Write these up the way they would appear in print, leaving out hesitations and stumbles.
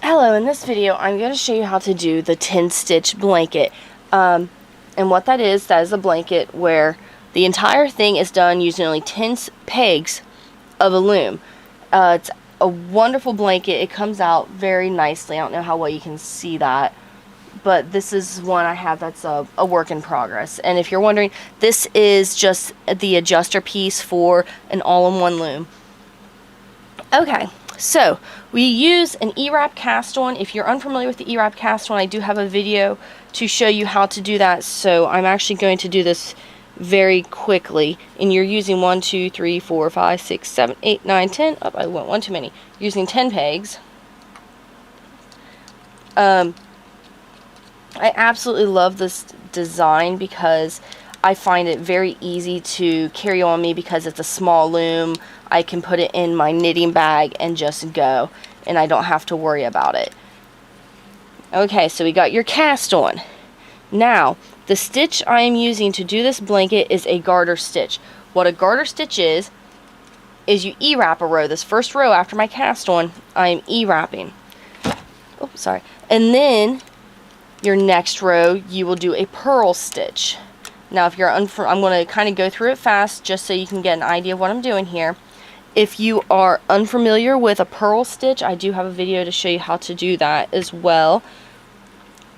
Hello, in this video I'm going to show you how to do the 10 stitch blanket. And what that is a blanket where the entire thing is done using only 10 pegs of a loom. It's a wonderful blanket. It comes out very nicely. I don't know how well you can see that, but this is one I have that's a work in progress. And if you're wondering, this is just the adjuster piece for an all-in-one loom. Okay. So, we use an E-wrap cast on. If you're unfamiliar with the E-wrap cast on, I do have a video to show you how to do that. So, I'm actually going to do this very quickly. And you're using 1, 2, 3, 4, 5, 6, 7, 8, 9, 10. Oh, I went one too many. Using 10 pegs. I absolutely love this design because I find it very easy to carry on me because it's a small loom. I can put it in my knitting bag and just go, and I don't have to worry about it. Okay, so we got your cast on. Now, the stitch I am using to do this blanket is a garter stitch. What a garter stitch is you E-wrap a row. This first row after my cast on, I'm E-wrapping. Oh, sorry. And then, your next row, you will do a purl stitch. Now, if you're I'm going to kind of go through it fast just so you can get an idea of what I'm doing here. If you are unfamiliar with a purl stitch, I do have a video to show you how to do that as well.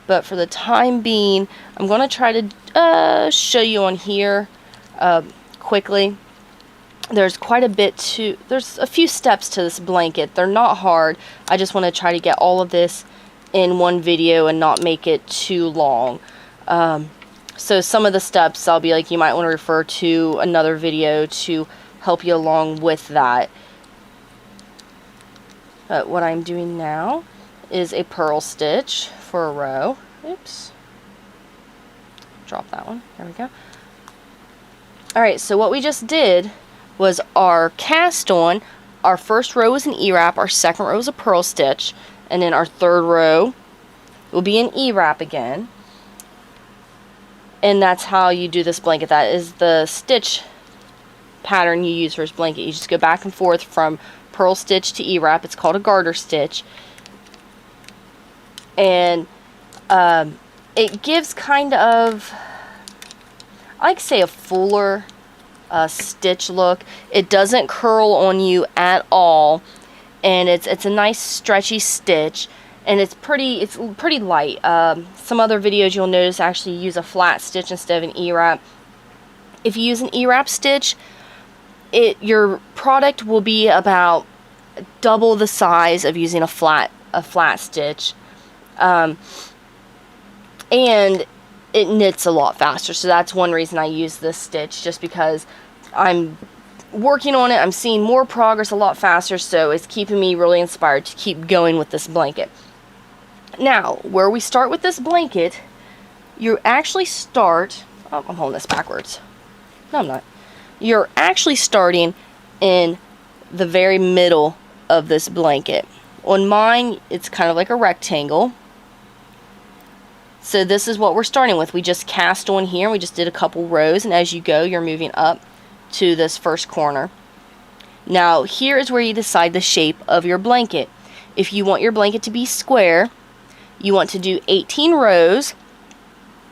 But for the time being, I'm going to try to show you on here quickly. There's quite a bit there's a few steps to this blanket. They're not hard. I just want to try to get all of this in one video and not make it too long. So some of the steps I'll be like, you might want to refer to another video to help you along with that. But what I'm doing now is a purl stitch for a row. Oops. Drop that one. There we go. Alright, so what we just did was our cast on. Our first row was an E-wrap, our second row was a purl stitch, and then our third row will be an E-wrap again. And that's how you do this blanket. That is the stitch pattern you use for this blanket. You just go back and forth from purl stitch to E-wrap. It's called a garter stitch. And it gives kind of, I like to say, a fuller stitch look. It doesn't curl on you at all. And it's a nice stretchy stitch. And it's pretty light. Some other videos you'll notice actually use a flat stitch instead of an E-wrap. If you use an E-wrap stitch, your product will be about double the size of using a flat stitch, and it knits a lot faster. So that's one reason I use this stitch, just because I'm working on it. I'm seeing more progress a lot faster, so it's keeping me really inspired to keep going with this blanket. Now, where we start with this blanket, you actually start. Oh, I'm holding this backwards. No, I'm not. You're actually starting in the very middle of this blanket. On mine, it's kind of like a rectangle. So this is what we're starting with. We just cast on here. We just did a couple rows, and as you go, you're moving up to this first corner. Now, here is where you decide the shape of your blanket. If you want your blanket to be square, you want to do 18 rows,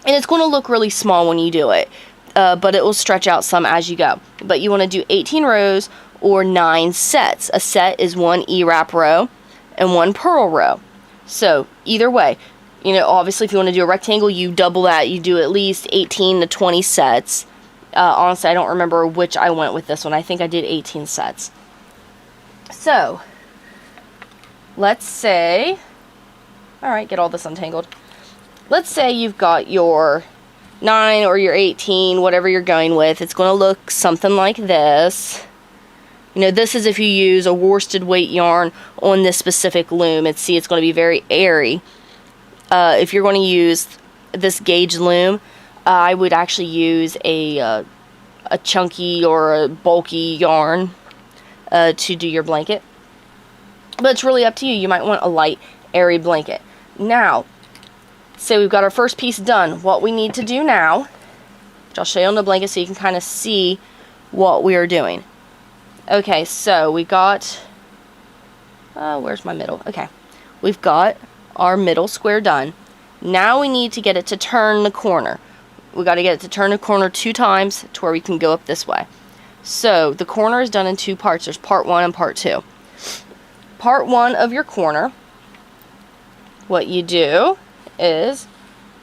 and it's going to look really small when you do it. But it will stretch out some as you go. But you want to do 18 rows or 9 sets. A set is one E-wrap row and one purl row. So either way, obviously if you want to do a rectangle, you double that. You do at least 18 to 20 sets. Honestly, I don't remember which I went with this one. I think I did 18 sets. So let's say, alright, get all this untangled. Let's say you've got your 9 or your 18, whatever you're going with. It's going to look something like this. This is if you use a worsted weight yarn on this specific loom. It's going to be very airy. If you're going to use this gauge loom, I would actually use a chunky or a bulky yarn to do your blanket. But it's really up to you. You might want a light, airy blanket. Now, so we've got our first piece done. What we need to do now, which I'll show you on the blanket so you can kind of see what we are doing. Okay, so we got, where's my middle? Okay, we've got our middle square done. Now we need to get it to turn the corner. We got to get it to turn the corner 2 times to where we can go up this way. So the corner is done in 2 parts. There's part 1 and part 2. Part 1 of your corner, what you do is,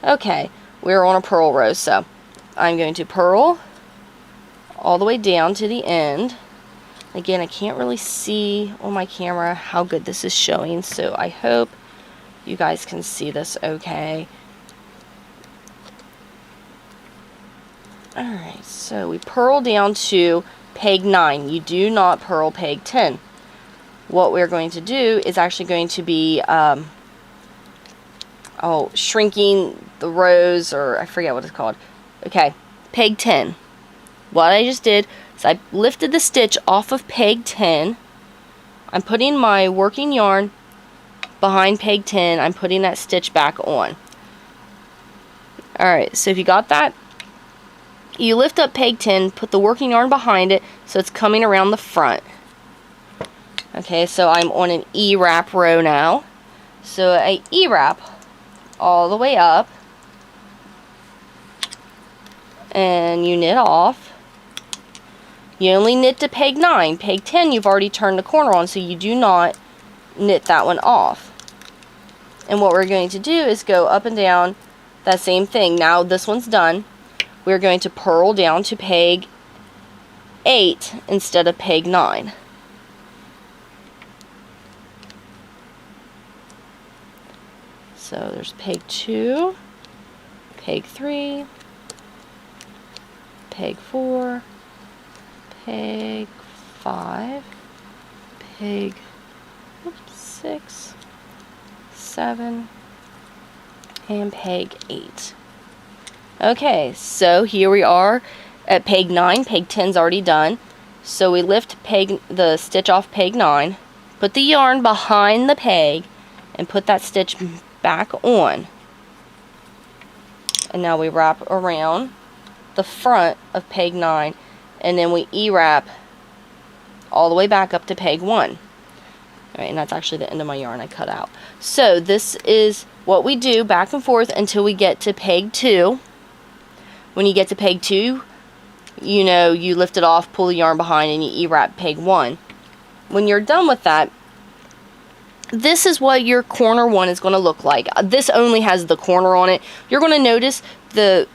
okay, we're on a purl row, so I'm going to purl all the way down to the end. Again, I can't really see on my camera how good this is showing, so I hope you guys can see this okay. Alright, so we purl down to peg 9. You do not purl peg 10. What we're going to do is actually going to be shrinking the rows, or I forget what it's called. Okay, peg 10. What I just did is I lifted the stitch off of peg 10. I'm putting my working yarn behind peg 10. I'm putting that stitch back on. Alright, so if you got that, you lift up peg 10, put the working yarn behind it so it's coming around the front. Okay, so I'm on an E-wrap row now. So I E-wrap all the way up, and you knit off. You only knit to peg 9. Peg 10 you've already turned the corner on, so you do not knit that one off. And what we're going to do is go up and down that same thing. Now this one's done. We're going to purl down to peg 8 instead of peg 9. So there's peg 2, peg 3, peg 4, peg 5, peg 6, 7, and peg 8. Okay, so here we are at peg 9. Peg 10's already done. So we lift the stitch off peg 9, put the yarn behind the peg, and put that stitch back on. And now we wrap around the front of peg 9, and then we E-wrap all the way back up to peg 1. Alright, and that's actually the end of my yarn I cut out. So this is what we do back and forth until we get to peg 2. When you get to peg 2, you know, you lift it off, pull the yarn behind, and you E-wrap peg 1. When you're done with that, this is what your corner 1 is going to look like. This only has the corner on it. You're going to notice you're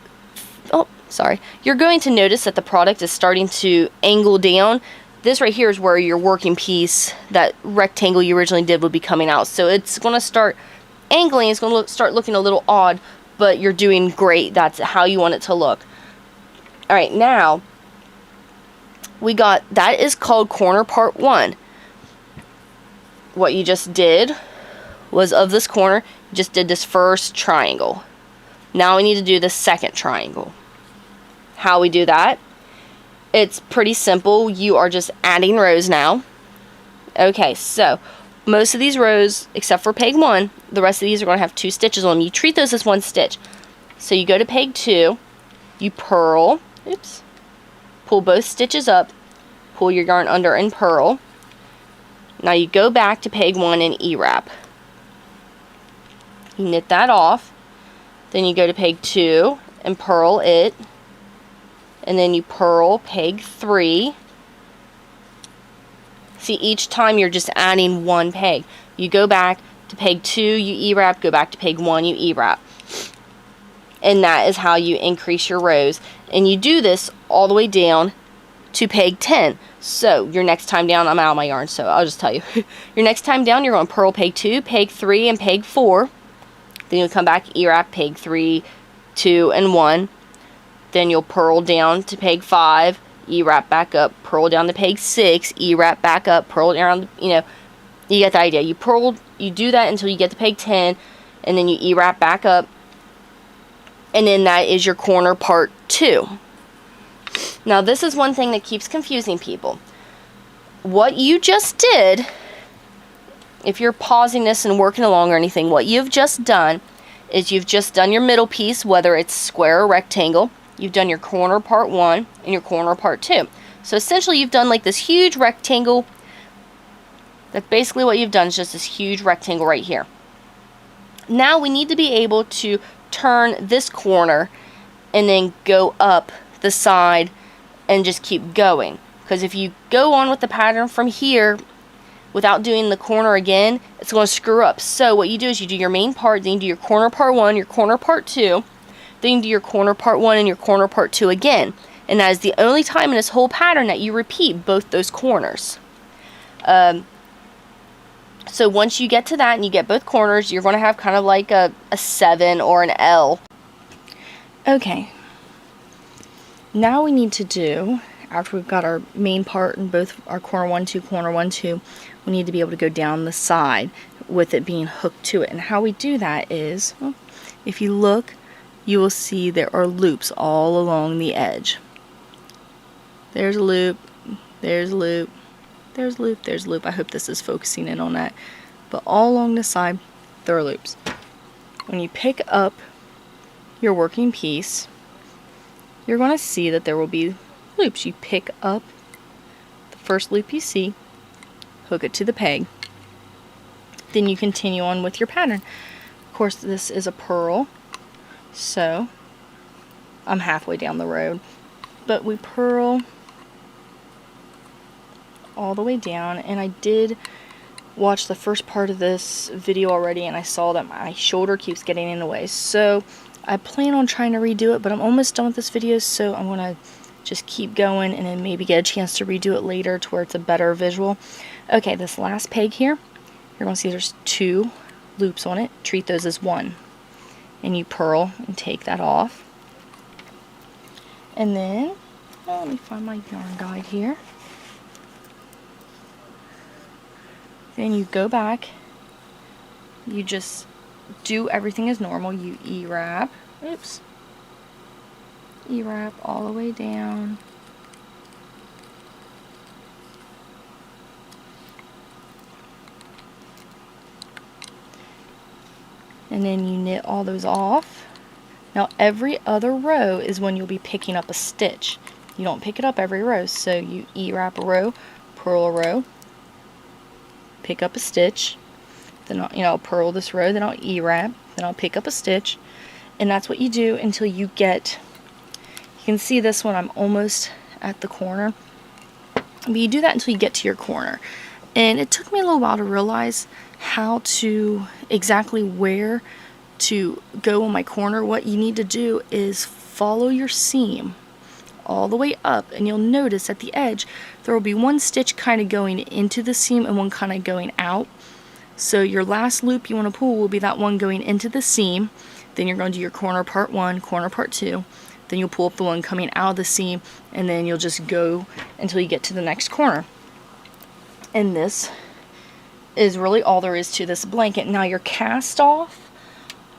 going to notice that the product is starting to angle down. This right here is where your working piece, that rectangle you originally did, would be coming out. So it's going to start angling. It's going to start looking a little odd, but you're doing great. That's how you want it to look. Alright, now that is called corner part 1. What you just did was, of this corner, you just did this first triangle. Now we need to do the second triangle. How we do that? It's pretty simple. You are just adding rows now. Okay, so most of these rows, except for peg 1, the rest of these are going to have 2 stitches on them. You treat those as 1 stitch. So you go to peg 2, you purl, pull both stitches up, pull your yarn under and purl. Now you go back to peg 1 and E-wrap. You knit that off. Then you go to peg 2 and purl it. And then you purl peg 3. See, each time you're just adding 1 peg. You go back to peg 2, you E-wrap, go back to peg 1, you E-wrap. And that is how you increase your rows. And you do this all the way down to peg 10. So your next time down, I'm out of my yarn, so I'll just tell you. Your next time down, you're going to purl peg 2, peg 3, and peg 4. Then you'll come back, E-wrap peg 3, 2, and 1. Then you'll purl down to peg 5, E-wrap back up, purl down to peg 6, E-wrap back up, purl down, you get the idea. You do that until you get to peg 10, and then you E-wrap back up. And then that is your corner part 2. Now this is one thing that keeps confusing people. What you just did, if you're pausing this and working along or anything, what you've just done is you've just done your middle piece, whether it's square or rectangle. You've done your corner part 1 and your corner part 2. So essentially you've done like this huge rectangle That's basically what you've done, is just this huge rectangle right here. Now we need to be able to turn this corner and then go up the side and just keep going. Because if you go on with the pattern from here without doing the corner again, it's going to screw up. So what you do is you do your main part, then you do your corner part 1, your corner part 2, then you do your corner part 1 and your corner part 2 again. And that is the only time in this whole pattern that you repeat both those corners. So once you get to that and you get both corners, you're going to have kind of like a 7 or an L. Okay. Now we need to do, after we've got our main part in both our corner 1, 2, corner 1, 2, we need to be able to go down the side with it being hooked to it. And how we do that is, well, if you look, you will see there are loops all along the edge. There's a loop, there's a loop, there's a loop, there's a loop. I hope this is focusing in on that. But all along the side, there are loops. When you pick up your working piece, you're going to see that there will be loops. You pick up the first loop you see, hook it to the peg, then you continue on with your pattern. Of course, this is a purl, so I'm halfway down the road, but we purl all the way down. And I did watch the first part of this video already, and I saw that my shoulder keeps getting in the way, so I plan on trying to redo it, but I'm almost done with this video, so I'm going to just keep going and then maybe get a chance to redo it later to where it's a better visual. Okay, this last peg here, you're going to see there's 2 loops on it. Treat those as 1. And you purl and take that off. And then, let me find my yarn guide here. Then you go back, you just do everything as normal. You E-wrap, oops, E-wrap all the way down. And then you knit all those off. Now every other row is when you'll be picking up a stitch. You don't pick it up every row, so you E-wrap a row, purl a row, pick up a stitch, then I'll purl this row, then I'll E-wrap, then I'll pick up a stitch, and that's what you do until you get, you can see this one, I'm almost at the corner, but you do that until you get to your corner. And it took me a little while to realize how to, exactly where to go on my corner. What you need to do is follow your seam all the way up, and you'll notice at the edge there will be one stitch kind of going into the seam and one kind of going out. So your last loop you want to pull will be that one going into the seam. Then you're going to do your corner part 1, corner part 2, then you'll pull up the one coming out of the seam, and then you'll just go until you get to the next corner. And this is really all there is to this blanket. Now your cast off,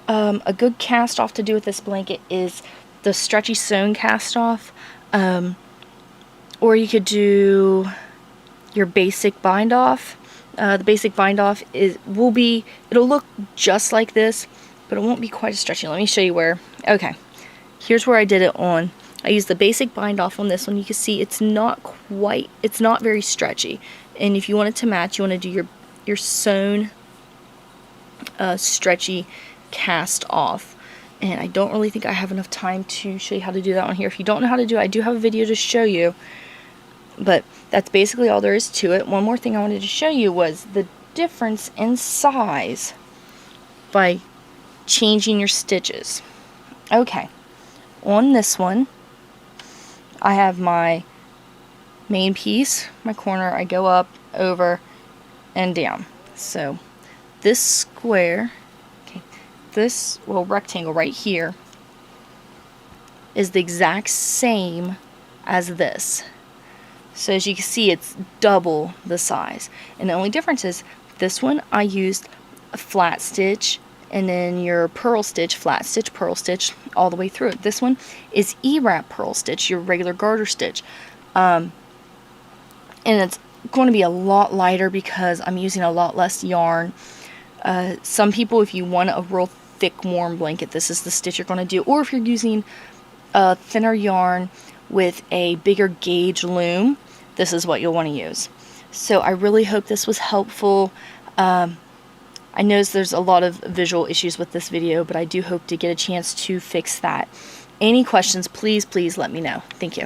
a good cast off to do with this blanket is the stretchy sewn cast off. Or you could do your basic bind off. The basic bind off it'll look just like this, but it won't be quite as stretchy. Let me show you where. Okay, here's where I did it on. I used the basic bind off on this one. You can see it's not very stretchy. And if you want it to match, you want to do your sewn stretchy cast off. And I don't really think I have enough time to show you how to do that on here. If you don't know how to do it, I do have a video to show you. But that's basically all there is to it. One more thing I wanted to show you was the difference in size by changing your stitches. Okay, on this one, I have my main piece, my corner, I go up, over, and down. So this square, this little rectangle right here is the exact same as this. So as you can see, it's double the size. And the only difference is this one I used a flat stitch, and then your purl stitch, flat stitch, purl stitch all the way through it. This one is E-wrap purl stitch, your regular garter stitch. And it's going to be a lot lighter because I'm using a lot less yarn. Some people, if you want a real thick warm blanket, this is the stitch you're going to do. Or if you're using a thinner yarn with a bigger gauge loom, this is what you'll want to use. So I really hope this was helpful. I know there's a lot of visual issues with this video, but I do hope to get a chance to fix that. Any questions, please let me know. Thank you.